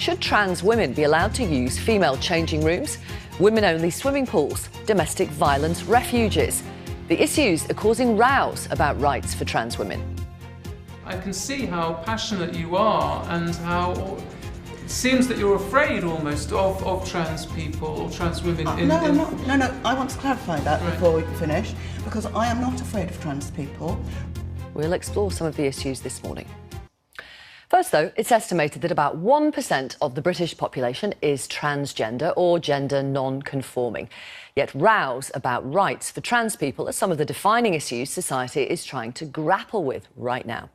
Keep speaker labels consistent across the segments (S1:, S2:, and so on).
S1: Should trans women be allowed to use female changing rooms, women-only swimming pools, domestic violence refuges? The issues are causing rows about rights for trans women.
S2: I can see how passionate you are and how it seems that you're afraid almost of trans people or trans women.
S3: No, I'm not. No, I want to clarify that before we finish, because I am not afraid of trans people.
S1: We'll explore some of the issues this morning. First, though, it's estimated that about 1% of the British population is transgender or gender non-conforming. Yet rows about rights for trans people are some of the defining issues society is trying to grapple with right now.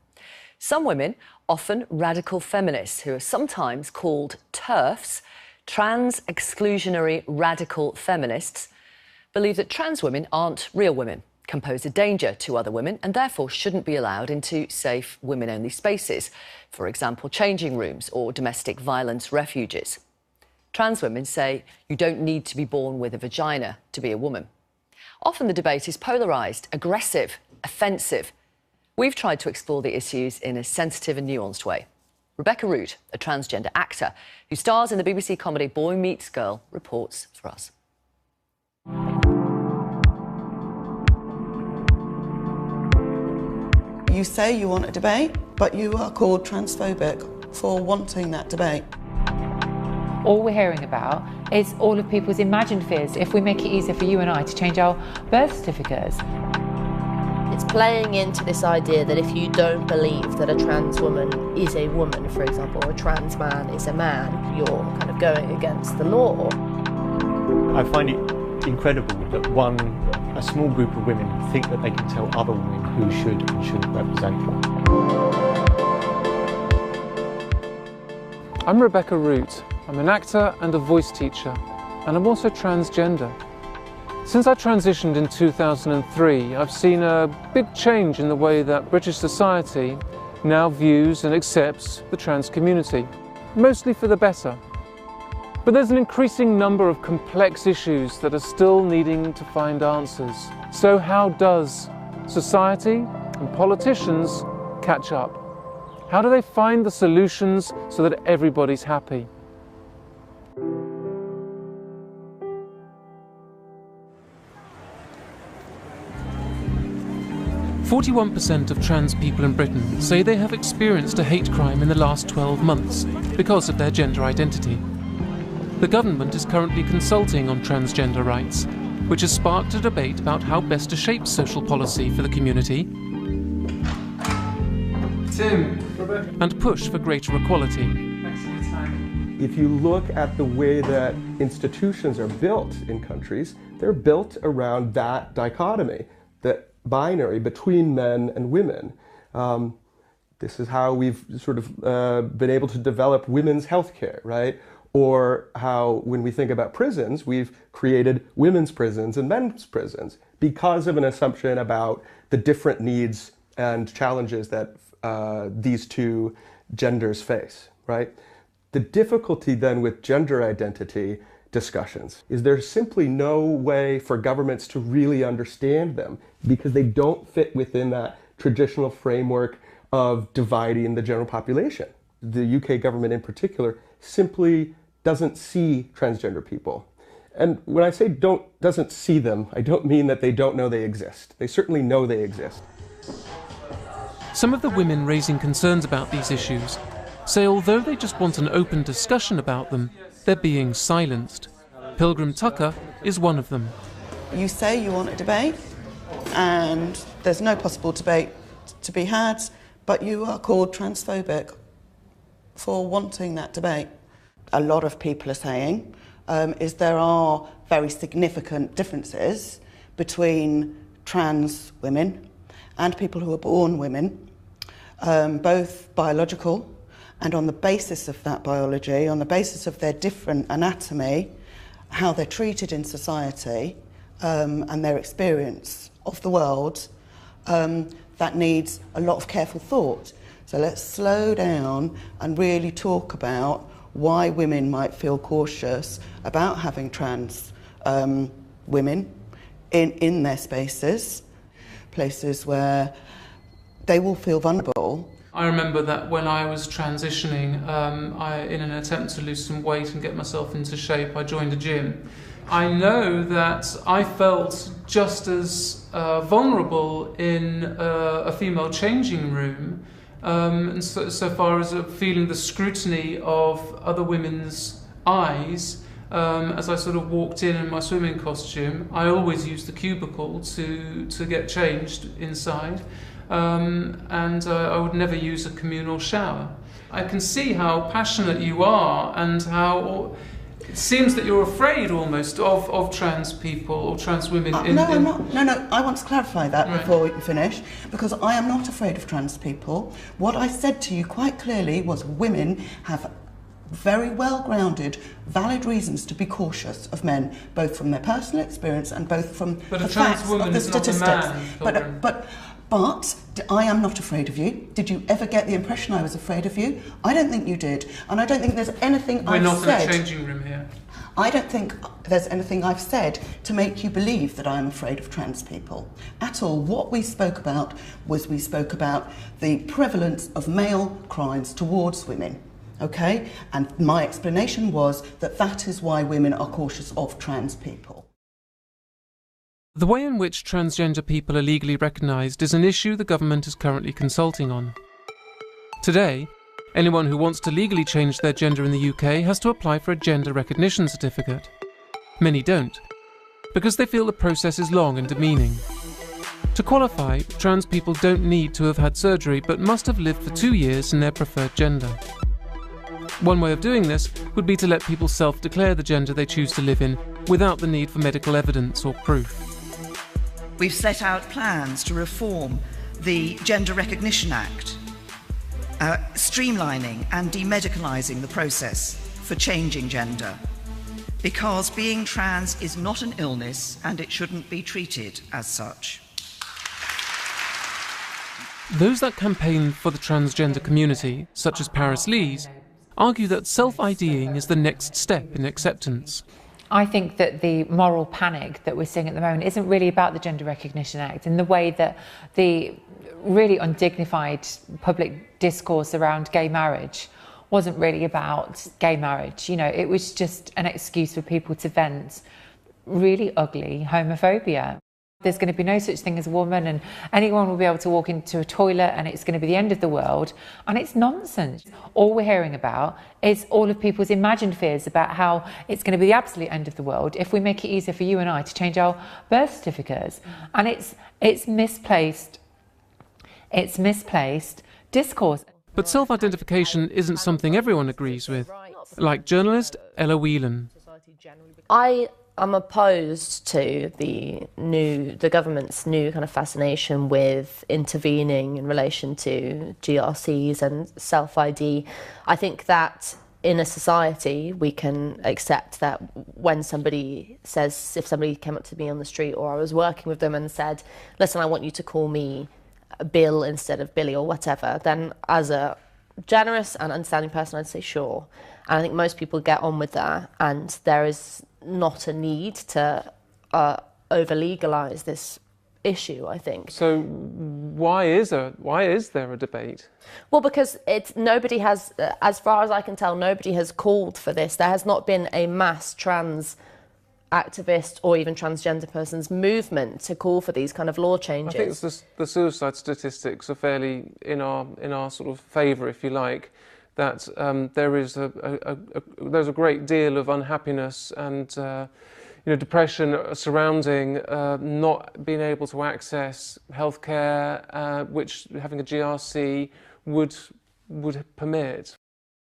S1: Some women, often radical feminists who are sometimes called TERFs, trans exclusionary radical feminists, believe that trans women aren't real women, can pose a danger to other women and therefore shouldn't be allowed into safe women-only spaces, for example, changing rooms or domestic violence refuges. Trans women say you don't need to be born with a vagina to be a woman. Often the debate is polarised, aggressive, offensive. We've tried to explore the issues in a sensitive and nuanced way. Rebecca Root, a transgender actor who stars in the BBC comedy Boy Meets Girl, reports for us.
S3: You say you want a debate, but you are called transphobic for wanting that debate.
S4: All we're hearing about is all of people's imagined fears if we make it easier for you and I to change our birth certificates.
S5: It's playing into this idea that if you don't believe that a trans woman is a woman, for example, or a trans man is a man, you're kind of going against the law.
S6: I find it incredible that a small group of women think that they can tell other women who should and shouldn't represent them.
S2: I'm Rebecca Root. I'm an actor and a voice teacher, and I'm also transgender. Since I transitioned in 2003, I've seen a big change in the way that British society now views and accepts the trans community, mostly for the better. But there's an increasing number of complex issues that are still needing to find answers. So how does society and politicians catch up? How do they find the solutions so that everybody's happy? "41% of trans people in Britain say they have experienced a hate crime in the last 12 months because of their gender identity. The government is currently consulting on transgender rights, which has sparked a debate about how best to shape social policy for the community and push for greater equality.
S7: If you look at the way that institutions are built in countries, they're built around that dichotomy, that binary between men and women. This is how we've sort of been able to develop women's healthcare, right? Or how, when we think about prisons, we've created women's prisons and men's prisons because of an assumption about the different needs and challenges that these two genders face, right? The difficulty then with gender identity discussions is there's simply no way for governments to really understand them because they don't fit within that traditional framework of dividing the general population. The UK government in particular simply doesn't see transgender people. And when I say doesn't see them, I don't mean that they don't know they exist. They certainly know they exist.
S2: Some of the women raising concerns about these issues say although they just want an open discussion about them, they're being silenced. Pilgrim Tucker is one of them.
S3: You say you want a debate, and there's no possible debate to be had, but you are called transphobic for wanting that debate. A lot of people are saying is there are very significant differences between trans women and people who are born women, both biological, and on the basis of that biology, on the basis of their different anatomy, how they're treated in society, and their experience of the world, that needs a lot of careful thought. So let's slow down and really talk about why women might feel cautious about having trans women in their spaces, places where they will feel vulnerable
S2: I remember that when I was transitioning, in an attempt to lose some weight and get myself into shape, I joined a gym. I know that I felt just as vulnerable in a female changing room, and so far as feeling the scrutiny of other women's eyes. As I sort of walked in my swimming costume, I always used the cubicle to get changed inside, and I would never use a communal shower. I can see how passionate you are and how it seems that you're afraid almost of trans people or trans women.
S3: I'm not. No, I want to clarify that before we finish, because I am not afraid of trans people. What I said to you quite clearly was women have very well-grounded, valid reasons to be cautious of men, both from their personal experience and both from the facts of the statistics. But I am not afraid of you. Did you ever get the impression I was afraid of you? I don't think you did, and I don't think there's anything I've said.
S2: We're not in a changing room here.
S3: I don't think there's anything I've said to make you believe that I'm afraid of trans people at all. What we spoke about was the prevalence of male crimes towards women. Okay? And my explanation was that is why women are cautious of trans people.
S2: The way in which transgender people are legally recognised is an issue the government is currently consulting on. Today, anyone who wants to legally change their gender in the UK has to apply for a gender recognition certificate. Many don't, because they feel the process is long and demeaning. To qualify, trans people don't need to have had surgery but must have lived for 2 years in their preferred gender. One way of doing this would be to let people self-declare the gender they choose to live in without the need for medical evidence or proof.
S8: We've set out plans to reform the Gender Recognition Act, streamlining and demedicalising the process for changing gender, because being trans is not an illness and it shouldn't be treated as such.
S2: Those that campaign for the transgender community, such as Paris Lees, argue that self-IDing is the next step in acceptance.
S4: I think that the moral panic that we're seeing at the moment isn't really about the Gender Recognition Act, in the way that the really undignified public discourse around gay marriage wasn't really about gay marriage. You know, it was just an excuse for people to vent really ugly homophobia. There's going to be no such thing as a woman, and anyone will be able to walk into a toilet and it's going to be the end of the world. And it's nonsense. All we're hearing about is all of people's imagined fears about how it's going to be the absolute end of the world if we make it easier for you and I to change our birth certificates. And it's misplaced discourse.
S2: But self-identification isn't something everyone agrees with, like journalist Ella Whelan.
S5: I'm opposed to the government's new kind of fascination with intervening in relation to GRCs and self-ID. I think that in a society we can accept that when somebody says, if somebody came up to me on the street or I was working with them and said, listen, I want you to call me Bill instead of Billy or whatever, then as a generous and understanding person I'd say sure. And I think most people get on with that, and there is not a need to over-legalise this issue, I think.
S2: So why is there a debate?
S5: Well, because nobody has, as far as I can tell, nobody has called for this. There has not been a mass trans activist or even transgender person's movement to call for these kind of law changes.
S2: I think the suicide statistics are fairly in our sort of favour, if you like. That there's a great deal of unhappiness and depression surrounding not being able to access healthcare, which having a GRC would permit.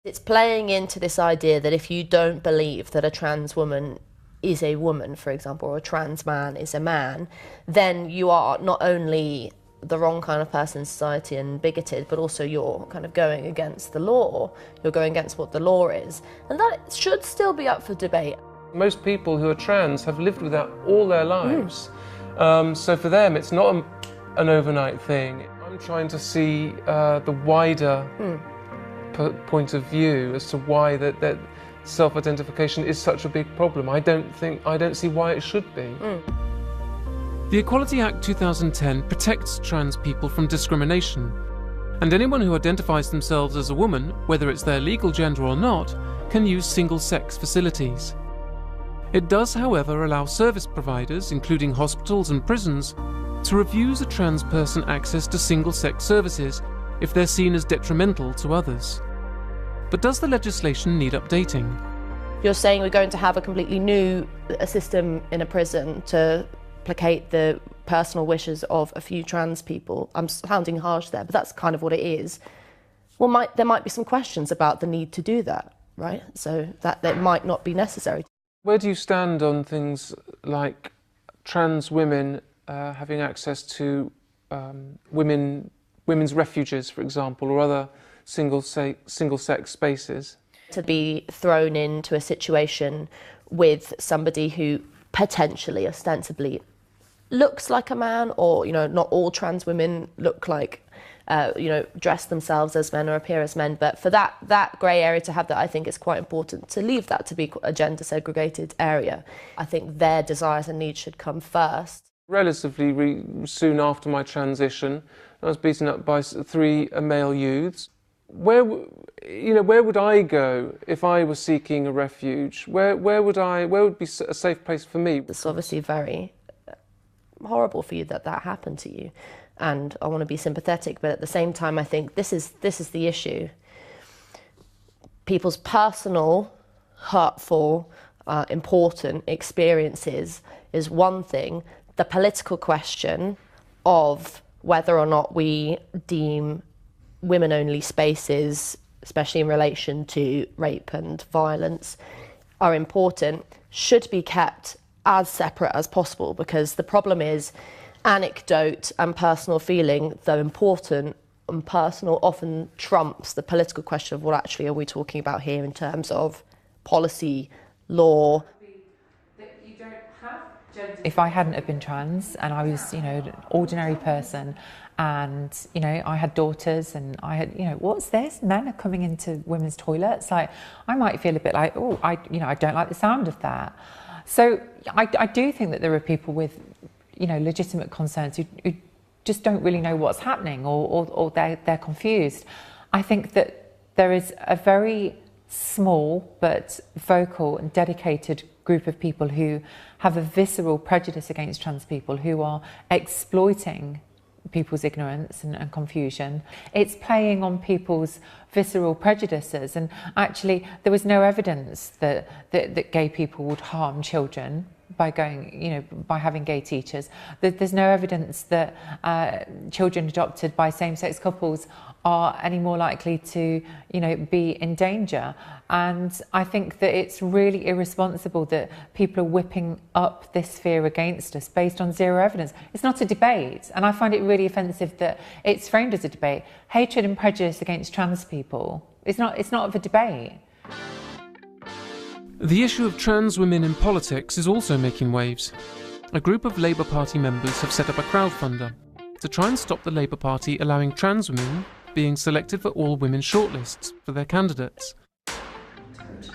S5: It's playing into this idea that if you don't believe that a trans woman is a woman, for example, or a trans man is a man, then you are not only the wrong kind of person in society and bigoted, but also you're kind of going against the law. You're going against what the law is. And that should still be up for debate.
S2: Most people who are trans have lived with that all their lives. So for them, it's not an overnight thing. I'm trying to see the wider point of view as to why that self-identification is such a big problem. I don't see why it should be. The Equality Act 2010 protects trans people from discrimination, And anyone who identifies themselves as a woman, whether it's their legal gender or not, can use single-sex facilities. It does, however, allow service providers, including hospitals and prisons, to refuse a trans person access to single-sex services if they're seen as detrimental to others. But does the legislation need updating?
S5: You're saying we're going to have a completely new system in a prison to placate the personal wishes of a few trans people. I'm sounding harsh there, but that's kind of what it is. Well, there might be some questions about the need to do that, right? So that might not be necessary.
S2: Where do you stand on things like trans women having access to women's refuges, for example, or other single-sex spaces?
S5: To be thrown into a situation with somebody who potentially, ostensibly, looks like a man, or, you know, not all trans women look like, dress themselves as men or appear as men, but for that grey area to have that, I think it's quite important to leave that to be a gender-segregated area. I think their desires and needs should come first.
S2: Relatively soon after my transition, I was beaten up by 3 male youths. Where would I go if I was seeking a refuge? Where would be a safe place for me?
S5: It's obviously very horrible for you that happened to you, and I want to be sympathetic, but at the same time I think this is the issue. People's personal, hurtful, important experiences is one thing. The political question of whether or not we deem women-only spaces, especially in relation to rape and violence, are important, should be kept as separate as possible, because the problem is anecdote and personal feeling, though important and personal, often trumps the political question of what actually are we talking about here in terms of policy, law.
S4: If I hadn't have been trans and I was, an ordinary person, and, I had daughters and I had, what's this? Men are coming into women's toilets. Like, I might feel a bit like, I don't like the sound of that. So I do think that there are people with, legitimate concerns who just don't really know what's happening, or they're confused. I think that there is a very small but vocal and dedicated group of people who have a visceral prejudice against trans people, who are exploiting people's ignorance and confusion. It's playing on people's visceral prejudices, and actually there was no evidence that gay people would harm children by by having gay teachers. There's no evidence that children adopted by same-sex couples are any more likely to, be in danger. And I think that it's really irresponsible that people are whipping up this fear against us based on zero evidence. It's not a debate, and I find it really offensive that it's framed as a debate. Hatred and prejudice against trans people, it's not of a debate.
S2: The issue of trans women in politics is also making waves. A group of Labour Party members have set up a crowdfunder to try and stop the Labour Party allowing trans women being selected for all-women shortlists for their candidates.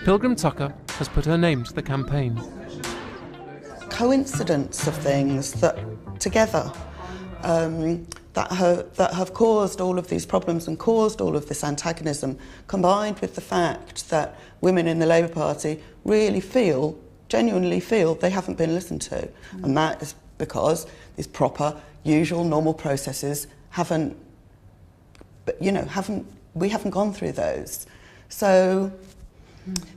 S2: Pilgrim Tucker has put her name to the campaign.
S3: Coincidence of things that together that have caused all of these problems and caused all of this antagonism, combined with the fact that women in the Labour Party really genuinely feel they haven't been listened to. And that is because these proper, usual, normal processes we haven't gone through those. So,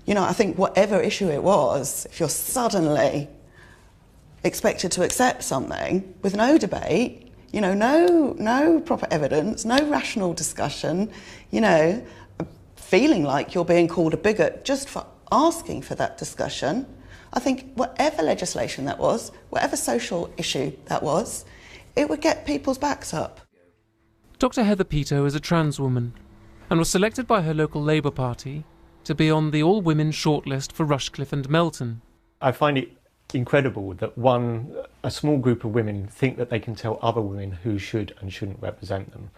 S3: I think whatever issue it was, if you're suddenly expected to accept something with no debate, no proper evidence, no rational discussion, feeling like you're being called a bigot just for asking for that discussion, I think whatever legislation that was, whatever social issue that was, it would get people's backs up.
S2: Dr. Heather Peto is a trans woman and was selected by her local Labour Party to be on the all-women shortlist for Rushcliffe and Melton.
S6: I find it incredible that a small group of women think that they can tell other women who should and shouldn't represent them.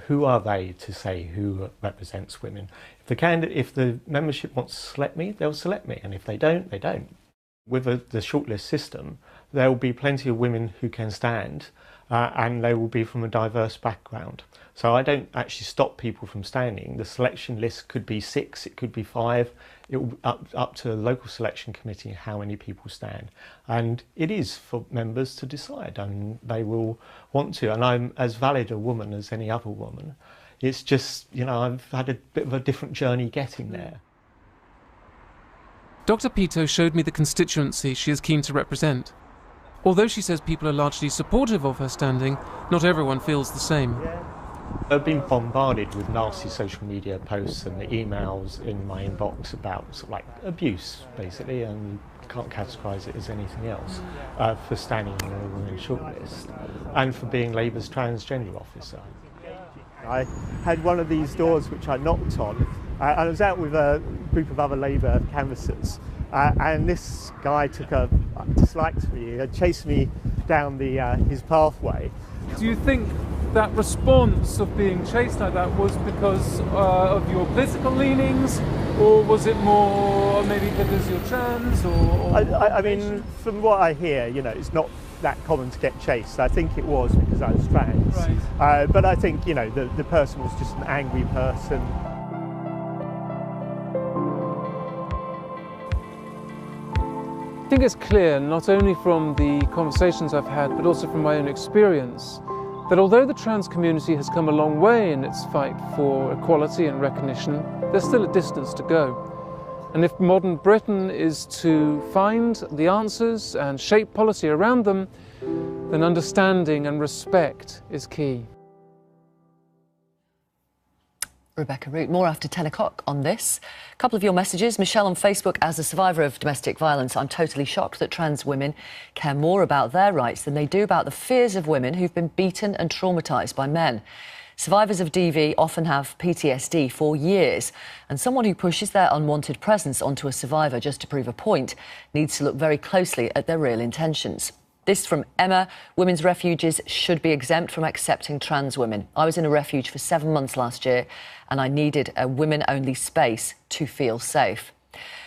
S6: Who are they to say who represents women? If the membership wants to select me, they'll select me, and if they don't, they don't. With the shortlist system, there will be plenty of women who can stand and they will be from a diverse background. So I don't actually stop people from standing. The selection list could be 6, it could be 5. It will be up to the local selection committee how many people stand. And it is for members to decide, and they will want to. And I'm as valid a woman as any other woman. It's just, you know, I've had a bit of a different journey getting there.
S2: Dr. Pito showed me the constituency she is keen to represent. Although she says people are largely supportive of her standing, not everyone feels the same.
S6: I've been bombarded with nasty social media posts and the emails in my inbox about sort of like abuse, basically, and you can't categorise it as anything else, for standing on a women's shortlist and for being Labour's transgender officer.
S9: I had one of these doors which I knocked on, and I was out with a group of other Labour canvassers, and this guy took a dislike to me. He chased me down his pathway.
S2: Do you think that response of being chased like that was because of your political leanings, or was it more maybe because you're trans?
S9: I mean, from what I hear, you know, it's not that common to get chased. I think it was because I was trans. Right. But I think, you know, the person was just an angry person.
S2: I think it's clear, not only from the conversations I've had, but also from my own experience, that although the trans community has come a long way in its fight for equality and recognition, there's still a distance to go. And if modern Britain is to find the answers and shape policy around them, then understanding and respect is key.
S1: Rebecca Root, more after 10 o'clock on this. A couple of your messages. Michelle on Facebook, as a survivor of domestic violence, I'm totally shocked that trans women care more about their rights than they do about the fears of women who've been beaten and traumatised by men. Survivors of DV often have PTSD for years, and someone who pushes their unwanted presence onto a survivor just to prove a point needs to look very closely at their real intentions. This from Emma. Women's refuges should be exempt from accepting trans women. I was in a refuge for 7 months last year and I needed a women-only space to feel safe.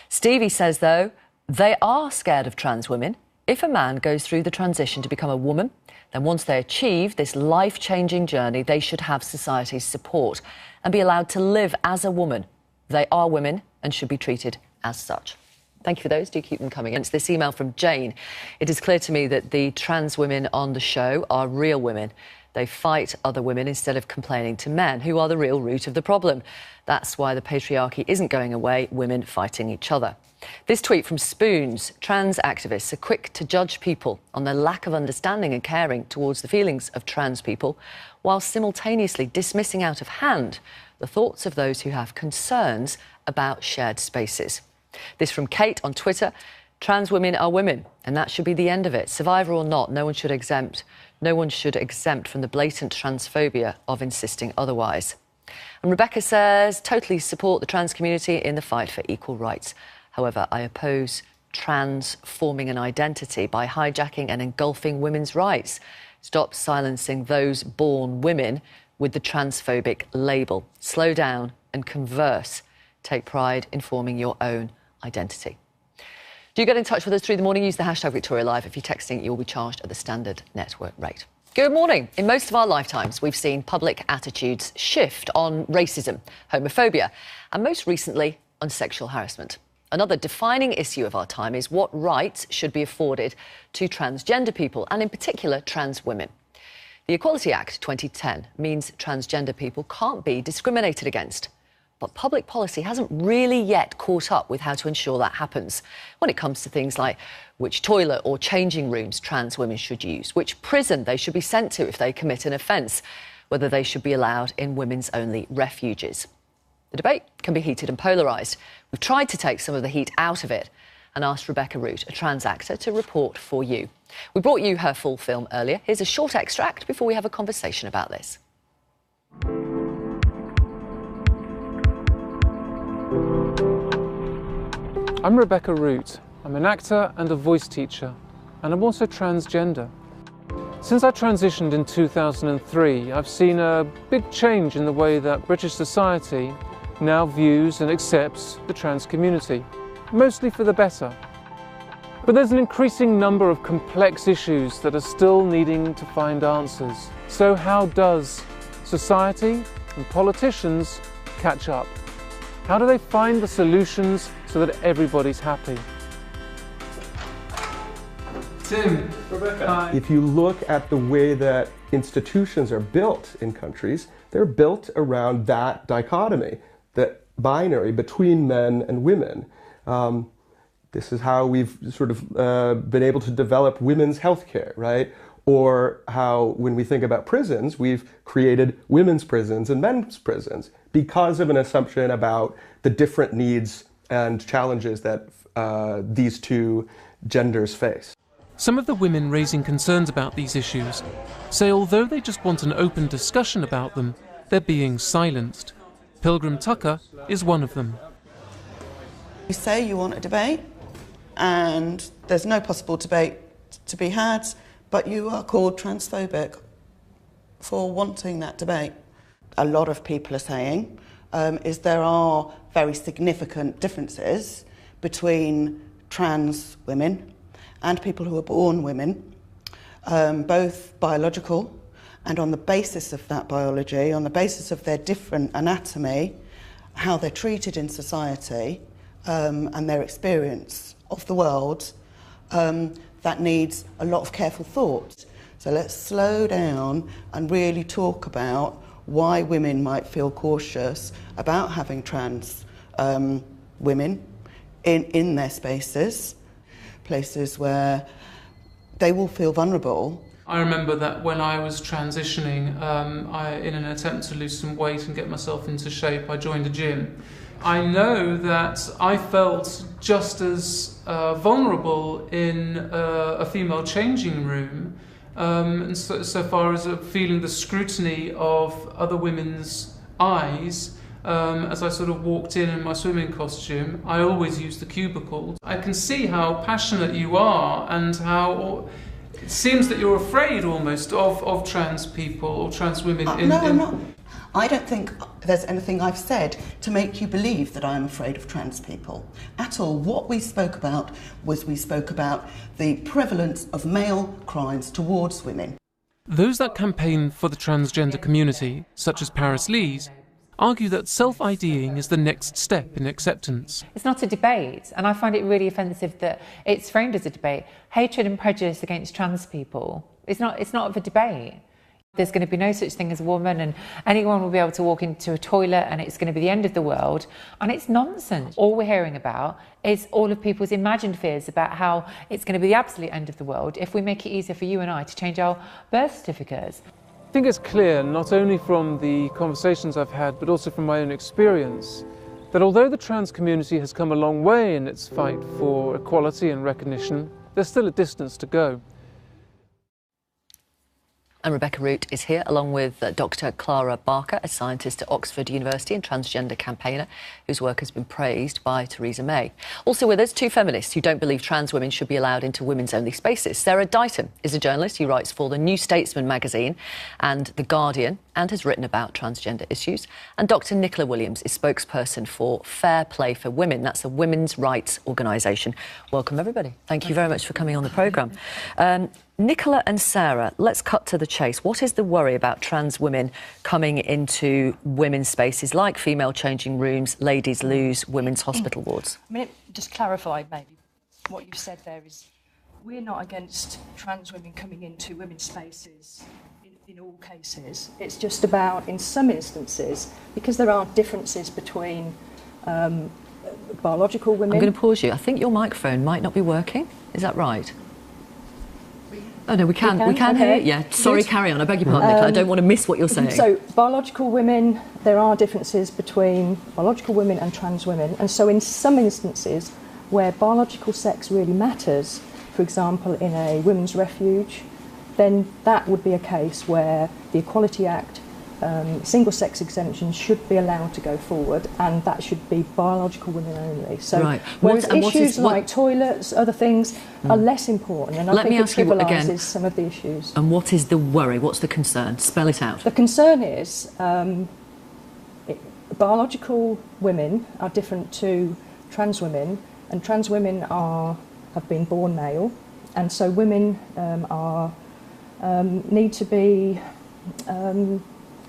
S1: Stevie says, though, they are scared of trans women. If a man goes through the transition to become a woman, then once they achieve this life-changing journey, they should have society's support and be allowed to live as a woman. They are women and should be treated as such. Thank you for those. Do keep them coming in. It's this email from Jane. It is clear to me that the trans women on the show are real women. They fight other women instead of complaining to men, who are the real root of the problem. That's why the patriarchy isn't going away, women fighting each other. This tweet from Spoons. Trans activists are quick to judge people on their lack of understanding and caring towards the feelings of trans people, while simultaneously dismissing out of hand the thoughts of those who have concerns about shared spaces. This from Kate on Twitter. Trans women are women, and that should be the end of it. Survivor or not, no one should exempt from the blatant transphobia of insisting otherwise. And Rebecca says, totally support the trans community in the fight for equal rights. However, I oppose transforming an identity by hijacking and engulfing women's rights. Stop silencing those born women with the transphobic label. Slow down and converse. Take pride in forming your own identity. Do you get in touch with us through the morning? Use the hashtag Victoria Live. If you're texting, you'll be charged at the standard network rate. Good morning. In most of our lifetimes, we've seen public attitudes shift on racism, homophobia, and most recently on sexual harassment. Another defining issue of our time is what rights should be afforded to transgender people, and in particular, trans women. The Equality Act 2010 means transgender people can't be discriminated against. But public policy hasn't really yet caught up with how to ensure that happens when it comes to things like which toilet or changing rooms trans women should use, which prison they should be sent to if they commit an offence, whether they should be allowed in women's-only refuges. The debate can be heated and polarised. We've tried to take some of the heat out of it and asked Rebecca Root, a trans actor, to report for you. We brought you her full film earlier. Here's a short extract before we have a conversation about this.
S2: I'm Rebecca Root. I'm an actor and a voice teacher, and I'm also transgender. Since I transitioned in 2003, I've seen a big change in the way that British society now views and accepts the trans community, mostly for the better. But there's an increasing number of complex issues that are still needing to find answers. So how does society and politicians catch up? How do they find the solutions so that everybody's happy? Tim, Rebecca. Hi.
S7: If you look at the way that institutions are built in countries, they're built around that dichotomy, that binary between men and women. This is how we've sort of been able to develop women's healthcare, right? Or how, when we think about prisons, we've created women's prisons and men's prisons because of an assumption about the different needs and challenges that these two genders face.
S2: Some of the women raising concerns about these issues say although they just want an open discussion about them, they're being silenced. Pilgrim Tucker is one of them.
S3: You say you want a debate, and there's no possible debate to be had, but you are called transphobic for wanting that debate. A lot of people are saying is there are very significant differences between trans women and people who are born women, both biological, and on the basis of that biology, on the basis of their different anatomy, how they're treated in society, and their experience of the world, that needs a lot of careful thought. So let's slow down and really talk about why women might feel cautious about having trans women in their spaces, places where they will feel vulnerable.
S2: I remember that when I was transitioning, in an attempt to lose some weight and get myself into shape, I joined a gym. I know that I felt just as vulnerable in a female changing room, and so far as feeling the scrutiny of other women's eyes. As I sort of walked in my swimming costume, I always use the cubicle. I can see how passionate you are and how it seems that you're afraid almost of trans people or trans women.
S3: No, I'm not. I don't think there's anything I've said to make you believe that I'm afraid of trans people at all. What we spoke about was the prevalence of male crimes towards women.
S2: Those that campaign for the transgender community, such as Paris Lees, argue that self-IDing is the next step in acceptance.
S4: It's not a debate, and I find it really offensive that it's framed as a debate. Hatred and prejudice against trans people, it's not of a debate. There's going to be no such thing as a woman, and anyone will be able to walk into a toilet and it's going to be the end of the world, and it's nonsense. All we're hearing about is all of people's imagined fears about how it's going to be the absolute end of the world if we make it easier for you and I to change our birth certificates.
S2: I think it's clear, not only from the conversations I've had, but also from my own experience, that although the trans community has come a long way in its fight for equality and recognition, there's still a distance to go.
S1: And Rebecca Root is here, along with Dr. Clara Barker, a scientist at Oxford University and transgender campaigner, whose work has been praised by Theresa May. Also with us, two feminists who don't believe trans women should be allowed into women's-only spaces. Sarah Dighton is a journalist who writes for the New Statesman magazine and The Guardian, and has written about transgender issues. And Dr. Nicola Williams is spokesperson for Fair Play for Women. That's a women's rights organisation. Welcome, everybody. Thank you very much for coming on the programme. Nicola and Sarah, let's cut to the chase. What is the worry about trans women coming into women's spaces like female changing rooms, ladies' loos, women's hospital wards?
S10: I mean, just clarify maybe what you've said there is we're not against trans women coming into women's spaces in all cases. It's just about, in some instances, because there are differences between biological women...
S1: I'm going to pause you. I think your microphone might not be working. Is that right? Oh, no, we can
S10: okay.
S1: hear it. Yeah, sorry, carry on. I beg your pardon, Nicola. I don't want to miss what you're saying.
S10: So, biological women, there are differences between biological women and trans women. And so in some instances where biological sex really matters, for example, in a women's refuge, then that would be a case where the Equality Act, single-sex exemptions should be allowed to go forward, and that should be biological women only. So,
S1: right.
S10: Whereas issues like toilets, other things, are less important, and I think it trivialises some of the issues.
S1: And what is the worry? What's the concern? Spell it out.
S10: The concern is biological women are different to trans women, and trans women are have been born male, and so women need to be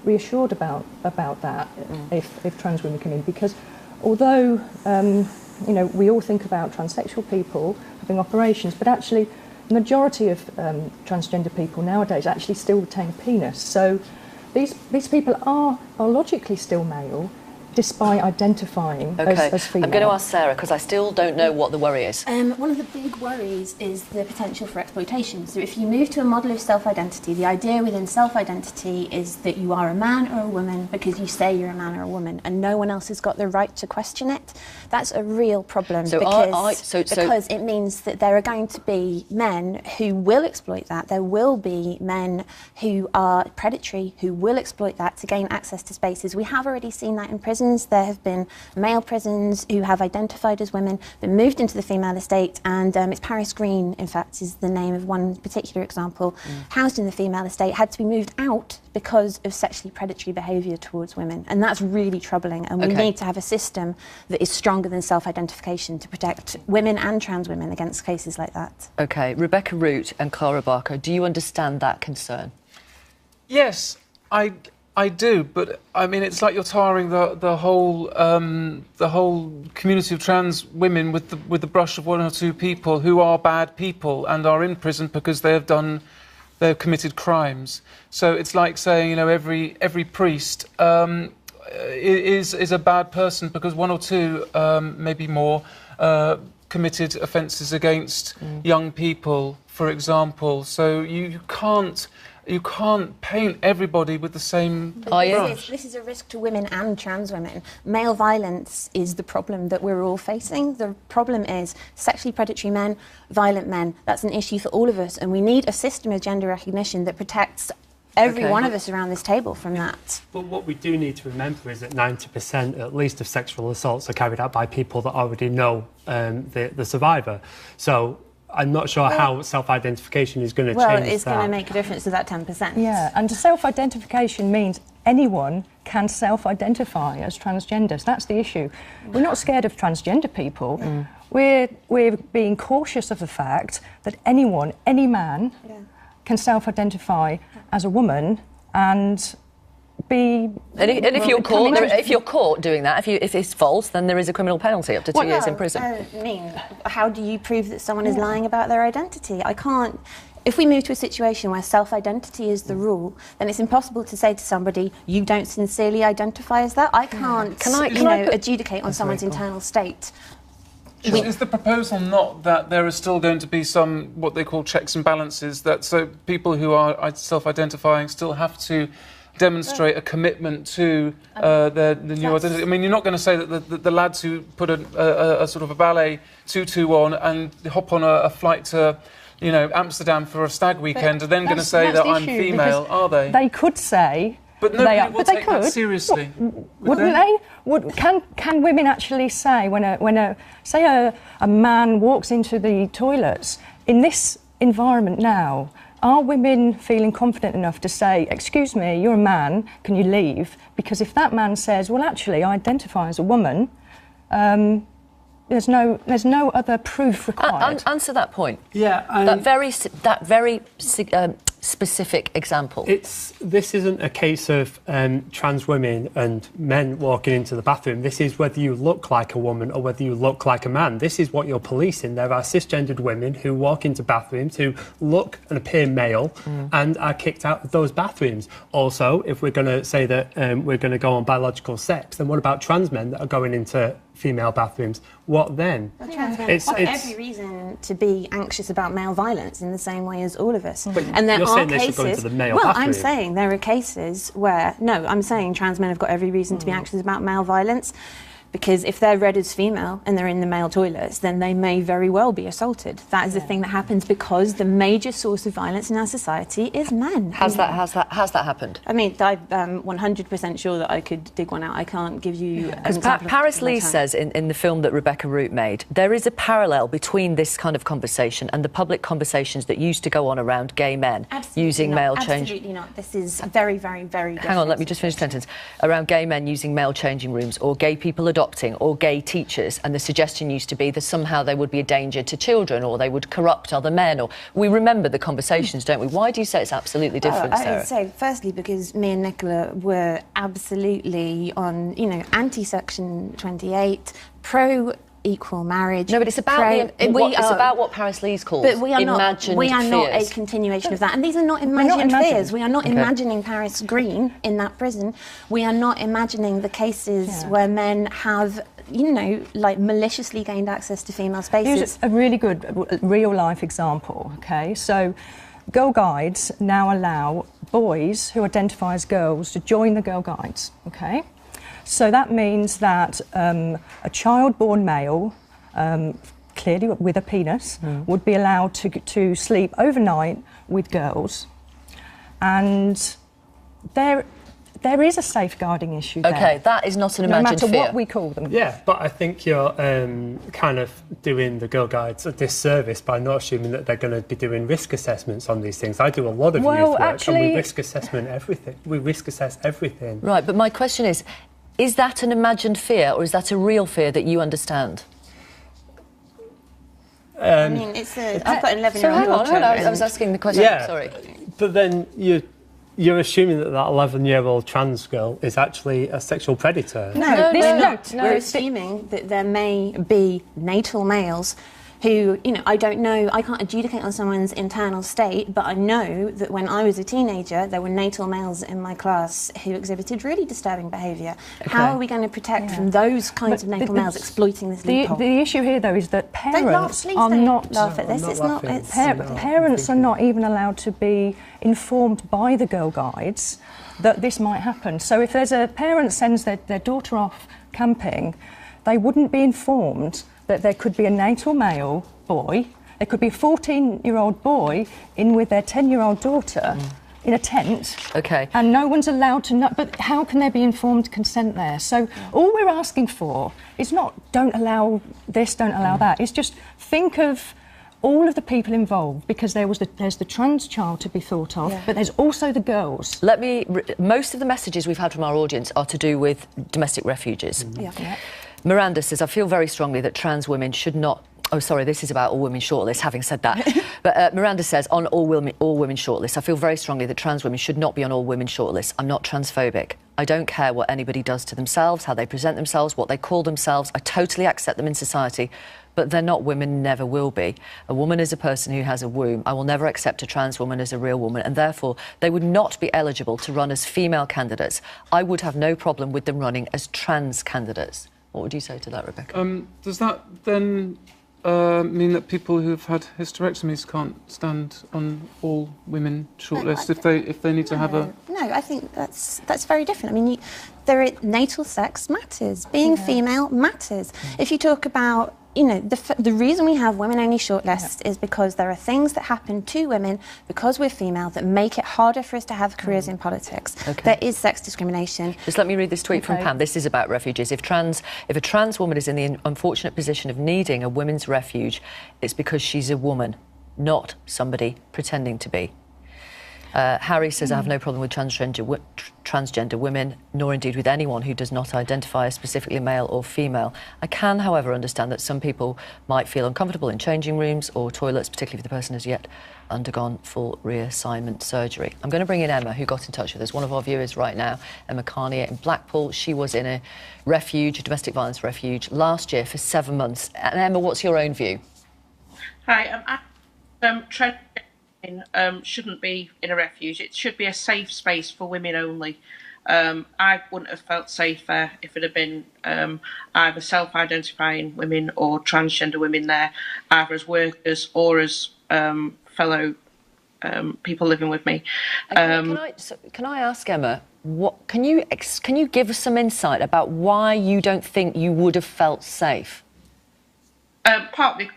S10: reassured about that if trans women come in, because although we all think about transsexual people having operations, but actually the majority of transgender people nowadays actually still retain a penis. So these people are biologically still male, despite identifying as female.
S1: I'm going to ask Sarah, because I still don't know what the worry is.
S11: One of the big worries is the potential for exploitation. So if you move to a model of self-identity, the idea within self-identity is that you are a man or a woman because you say you're a man or a woman, and no one else has got the right to question it. That's a real problem, because it means that there are going to be men who will exploit that. There will be men who are predatory, who will exploit that to gain access to spaces. We have already seen that in prisons. There have been male prisons who have identified as women, been moved into the female estate, and it's Paris Green, in fact, is the name of one particular example, housed in the female estate, had to be moved out because of sexually predatory behaviour towards women. And that's really troubling, and we need to have a system that is stronger than self-identification to protect women and trans women against cases like that. OK,
S1: Rebecca Root and Clara Barker, do you understand that concern?
S2: Yes, I do, but I mean, it's like you're tarring the whole community of trans women with the brush of one or two people who are bad people and are in prison because they've committed crimes. So it's like saying, every priest is a bad person because one or two, maybe more, committed offences against young people, for example. So you can't paint everybody with the same brush.
S11: This is a risk to women and trans women. Male violence is the problem that we're all facing. The problem is sexually predatory men, violent men. That's an issue for all of us, and we need a system of gender recognition that protects every one of us around this table from that.
S12: But what we do need to remember is that 90% at least of sexual assaults are carried out by people that already know the survivor. So I'm not sure how self-identification is going to change that.
S11: Well, it's going to make a difference to that 10%.
S10: Yeah, and self-identification means anyone can self-identify as transgenders. That's the issue. We're not scared of transgender people. We're being cautious of the fact that anyone, any man, can self-identify as a woman and be...
S1: And if you're caught doing that, if it's false, then there is a criminal penalty up to 2 years in prison.
S11: How do you prove that someone is lying about their identity? I can't... If we move to a situation where self-identity is the rule, then it's impossible to say to somebody, you don't sincerely identify as that. I can't, adjudicate on someone's internal state.
S2: Is the proposal not that there is still going to be some, what they call checks and balances, that so people who are self-identifying still have to demonstrate a commitment to the new identity? I mean, you're not going to say that the lads who put a sort of a ballet tutu on and hop on a flight to, Amsterdam for a stag weekend are then going to say that I'm female, are they?
S10: They could say...
S2: But nobody will take that seriously.
S10: Wouldn't they? Can women actually say when a man walks into the toilets in this environment now? Are women feeling confident enough to say, "Excuse me, you're a man, can you leave?" Because if that man says, "Well, actually, I identify as a woman," there's no other proof required.
S1: Answer that point.
S12: Yeah,
S1: that very specific example.
S12: This isn't a case of trans women and men walking into the bathroom. This is whether you look like a woman or whether you look like a man. This is what you're policing. There are cisgendered women who walk into bathrooms who look and appear male and are kicked out of those bathrooms. Also, if we're going to say that we're going to go on biological sex, then what about trans men that are going into female bathrooms? What then?
S11: Well, trans men have every reason to be anxious about male violence in the same way as all of us. And there are cases. I'm saying there are cases where I'm saying trans men have got every reason to be anxious about male violence. Because if they're read as female and they're in the male toilets, then they may very well be assaulted. That is a thing that happens because the major source of violence in our society is men.
S1: Has that happened?
S11: I mean, I'm 100% sure that I could dig one out. I can't give you...
S1: Because Paris Lee says in the film that Rebecca Root made, there is a parallel between this kind of conversation and the public conversations that used to go on around gay men using male change...
S11: Absolutely not. This is very, very, very different.
S1: Hang on, let me just finish the sentence. Around gay men using male changing rooms or gay people adopting or gay teachers, and the suggestion used to be that somehow they would be a danger to children or they would corrupt other men. Or we remember the conversations, don't we? Why do you say it's absolutely different, Sarah?
S11: I would say, firstly, because me and Nicola were absolutely on, anti-Section 28, pro-equal marriage.
S1: No, but it's about it's about what Paris Lee's calls imagined
S11: we are
S1: fears.
S11: not a continuation of that. And these are not imagined fears. We are not imagining Paris Green in that prison. We are not imagining the cases where men have, maliciously gained access to female spaces.
S10: Here's a really good real-life example, OK? So Girl Guides now allow boys who identify as girls to join the Girl Guides, OK? So that means that a child-born male, clearly with a penis, would be allowed to sleep overnight with girls. And there is a safeguarding issue there.
S1: OK, that is not an imagined fear.
S10: No matter what we call them.
S12: Yeah, but I think you're kind of doing the Girl Guides a disservice by not assuming that they're going to be doing risk assessments on these things. I do a lot of youth work, and we risk everything. We risk assess everything.
S1: Right, but my question is that an imagined fear or is that a real fear that you understand?
S11: I mean, I've got an 11-year-old daughter.
S1: I was asking the question, sorry.
S12: But then you're assuming that 11-year-old trans girl is actually a sexual predator.
S11: No, we're assuming that there may be natal males who, I don't know, I can't adjudicate on someone's internal state, but I know that when I was a teenager, there were natal males in my class who exhibited really disturbing behaviour. Okay. How are we going to protect from those kinds of natal males exploiting this loophole?
S10: The issue here, though, is that parents are not...
S11: laugh at this.
S10: Parents are not even allowed to be informed by the Girl Guides that this might happen. So if there's a parent sends their daughter off camping, they wouldn't be informed that there could be a natal male boy, there could be a 14-year-old boy in with their 10-year-old daughter in a tent.
S1: OK.
S10: And no one's allowed to know. But how can there be informed consent there? So all we're asking for is not don't allow this, don't allow that. It's just think of all of the people involved, because there's the trans child to be thought of, but there's also the girls.
S1: Most of the messages we've had from our audience are to do with domestic refuges. Miranda says, I feel very strongly that trans women should not... Oh, sorry, this is about all women shortlist, having said that. But Miranda says, on all women shortlists, I feel very strongly that trans women should not be on all women shortlists. I'm not transphobic. I don't care what anybody does to themselves, how they present themselves, what they call themselves. I totally accept them in society, but they're not women, never will be. A woman is a person who has a womb. I will never accept a trans woman as a real woman, and therefore they would not be eligible to run as female candidates. I would have no problem with them running as trans candidates. What would you say to that, Rebecca?
S2: Does that then mean that people who've had hysterectomies can't stand on all women shortlist if they need to have a...
S11: No, I think that's very different. I mean, natal sex matters. Being female matters. If you talk about, the reason we have women-only shortlists is because there are things that happen to women because we're female that make it harder for us to have careers in politics. Okay. There is sex discrimination.
S1: Just let me read this tweet from Pam. This is about refugees. If a trans woman is in the unfortunate position of needing a women's refuge, it's because she's a woman, not somebody pretending to be. Harry says, I have no problem with transgender women, nor indeed with anyone who does not identify as specifically male or female. I can, however, understand that some people might feel uncomfortable in changing rooms or toilets, particularly if the person has yet undergone full reassignment surgery. I'm going to bring in Emma, who got in touch with us, one of our viewers right now, Emma Carnier in Blackpool. She was in a refuge, a domestic violence refuge, last year for 7 months. And Emma, what's your own view?
S13: Hi, shouldn't be in a refuge. It should be a safe space for women only. I wouldn't have felt safer if it had been either self-identifying women or transgender women there, either as workers or as fellow people living with me.
S1: Can I ask Emma, can you give us some insight about why you don't think you would have felt safe?
S13: Partly.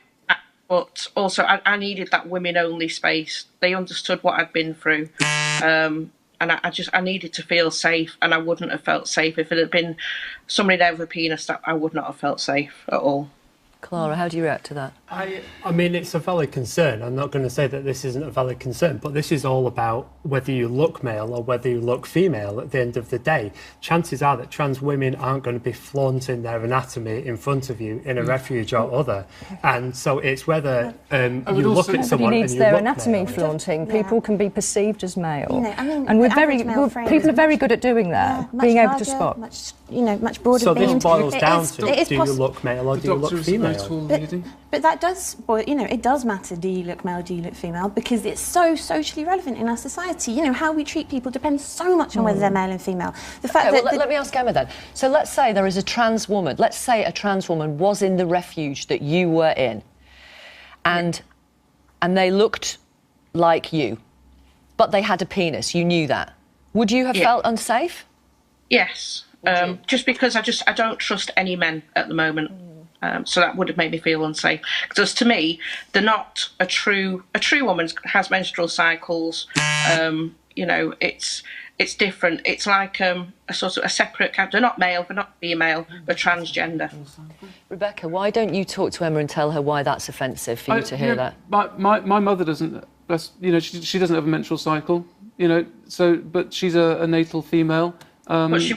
S13: But also, I needed that women-only space. They understood what I'd been through, and I needed to feel safe. And I wouldn't have felt safe if it had been somebody there with a penis. I would not have felt safe at all.
S1: Clara, how do you react to that?
S12: I mean, it's a valid concern. I'm not going to say that this isn't a valid concern, but this is all about whether you look male or whether you look female at the end of the day. Chances are that trans women aren't going to be flaunting their anatomy in front of you in a refuge or other. And so it's whether you look at someone
S10: needs
S12: and you
S10: their
S12: look
S10: anatomy
S12: male.
S10: flaunting. People can be perceived as male.
S11: You know, I mean,
S10: and people are very
S11: much,
S10: good at doing that, being able to spot.
S11: Much broader.
S12: So this boils down to,
S11: do
S12: you look male or do you look female?
S11: But that does, it does matter, do you look male, do you look female, because it's so socially relevant in our society. You know, how we treat people depends so much on whether they're male and female. The fact that...
S1: let me ask Emma then. So let's say there is a trans woman. Let's say a trans woman was in the refuge that you were in, and they looked like you, but they had a penis. You knew that. Would you have felt unsafe?
S13: Yes. Just because I don't trust any men at the moment. So that would have made me feel unsafe. Because to me, they're not a true woman has menstrual cycles. You know, it's different. It's like a sort of a separate. They're not male. They're not female. They're transgender.
S1: Rebecca, why don't you talk to Emma and tell her why that's offensive for you to hear that?
S2: My mother doesn't. You know, she doesn't have a menstrual cycle. You know, so but she's a natal female.
S13: But she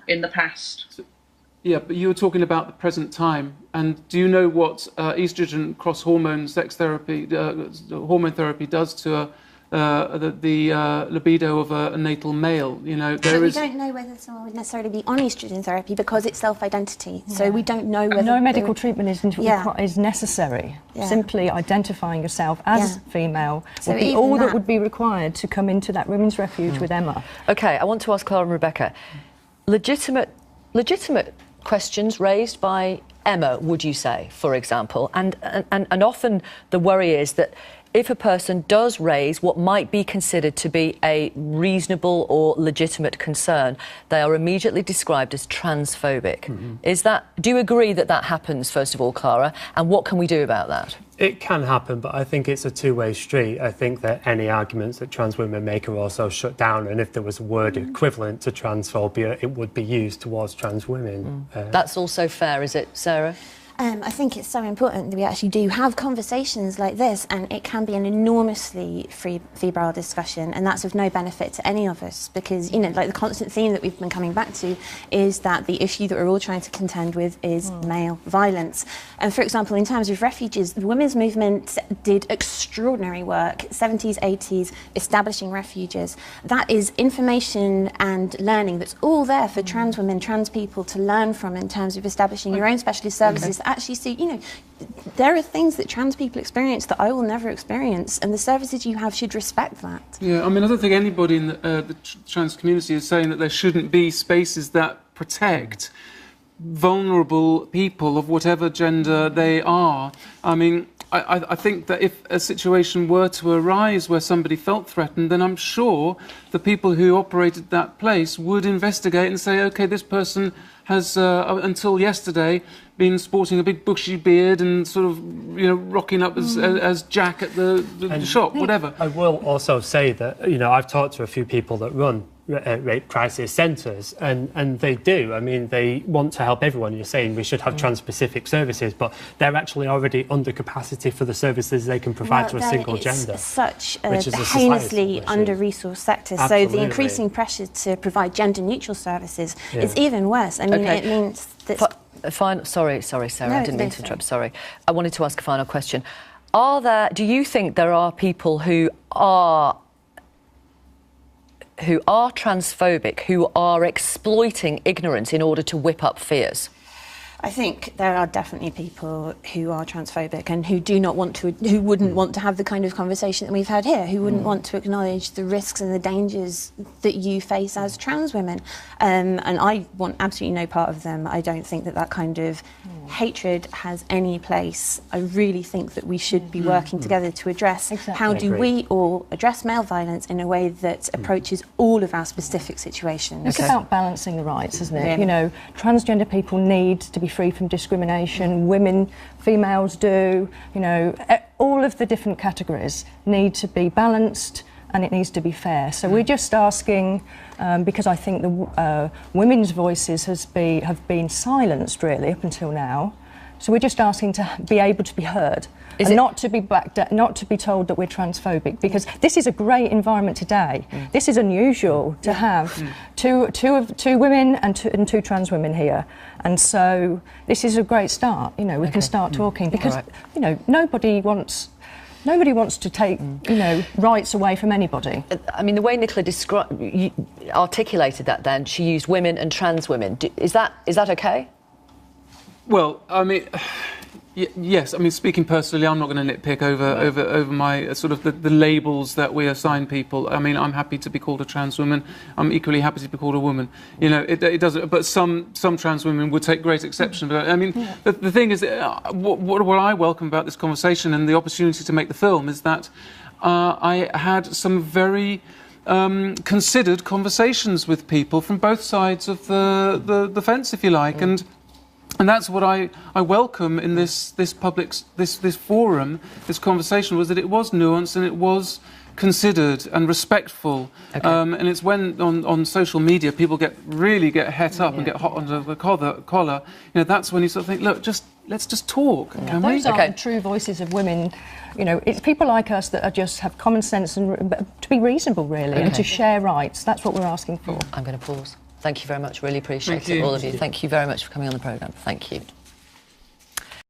S13: in the past.
S2: Yeah, but you were talking about the present time, and do you know what estrogen cross-hormone sex therapy, hormone therapy does to the libido of a natal male? You know,
S11: we don't know whether someone would necessarily be on estrogen therapy because it's self-identity. Yeah. So we don't know whether...
S10: No medical treatment is necessary. Yeah. Simply identifying yourself as female would be all that would be required to come into that women's refuge with Emma.
S1: OK, I want to ask Clara and Rebecca, legitimate questions raised by Emma, would you say, for example? And often the worry is that if a person does raise what might be considered to be a reasonable or legitimate concern, they are immediately described as transphobic. Do you agree that that happens, first of all, Clara? And what can we do about that?
S12: It can happen, but I think it's a two-way street. I think that any arguments that trans women make are also shut down, and if there was a word equivalent to transphobia, it would be used towards trans women.
S1: That's also fair, is it, Sarah?
S11: I think it's so important that we actually do have conversations like this, and it can be an enormously febrile discussion, and that's of no benefit to any of us because, you know, like the constant theme that we've been coming back to is that the issue that we're all trying to contend with is male violence. And for example, in terms of refuges, the women's movement did extraordinary work, 70s, 80s, establishing refuges. That is information and learning that's all there for trans women, trans people to learn from in terms of establishing your own specialist services. Actually see, you know, there are things that trans people experience that I will never experience, and the services you have should respect that.
S2: Yeah, I mean, I don't think anybody in the trans community is saying that there shouldn't be spaces that protect vulnerable people of whatever gender they are. I mean, I think that if a situation were to arise where somebody felt threatened, then I'm sure the people who operated that place would investigate and say, OK, this person has, until yesterday, been sporting a big bushy beard and sort of, you know, rocking up as Jack at the shop, whatever.
S12: I will also say that, you know, I've talked to a few people that run rape crisis centres, and they do. I mean, they want to help everyone. You're saying we should have trans-specific services, but they're actually already under capacity for the services they can provide to a single gender.
S11: It's such a heinously under-resourced sector, so the increasing pressure to provide gender-neutral services is even worse. I mean, it means that...
S1: Sorry, Sarah, I didn't mean to interrupt, sorry. I wanted to ask a final question. Do you think there are people who are transphobic, who are exploiting ignorance in order to whip up fears?
S11: I think there are definitely people who are transphobic and who do not want to, who wouldn't want to have the kind of conversation that we've had here, who wouldn't want to acknowledge the risks and the dangers that you face as trans women. And I want absolutely no part of them. I don't think that that kind of hatred has any place. I really think that we should be working together to address how do we all address male violence in a way that approaches all of our specific situations.
S10: It's about balancing the rights, isn't it? Yeah. You know, transgender people need to be free from discrimination. Women, females do. You know, all of the different categories need to be balanced, and it needs to be fair. So we're just asking, because I think the women's voices have been silenced really up until now, So we're just asking to be able to be heard. And not to be not to be told that we're transphobic, because this is a great environment today. This is unusual to have two women and two trans women here, and so this is a great start. You know, we can start talking, because you know, nobody wants to take rights away from anybody.
S1: I mean, the way Nicola articulated that, then she used women and trans women. Is that okay?
S2: Well, I mean. Yes, I mean, speaking personally, I'm not going to nitpick over my sort of the labels that we assign people. I mean, I'm happy to be called a trans woman. I'm equally happy to be called a woman. You know, it doesn't. But some trans women would take great exception. But I mean, the thing is, what I welcome about this conversation and the opportunity to make the film is that I had some very considered conversations with people from both sides of the fence, if you like, and that's what I welcome in this forum, this conversation, was that it was nuanced and it was considered and respectful. And it's when on social media people really get het up and get hot under the collar. You know, that's when you sort of think, look, let's just talk. Can
S10: Those
S2: we?
S10: aren't the true voices of women. You know, it's people like us that just have common sense and to be reasonable, really, and to share rights. That's what we're asking for.
S1: I'm going to pause. Thank you very much. Really appreciate it, all of you. Thank you very much for coming on the programme. Thank you.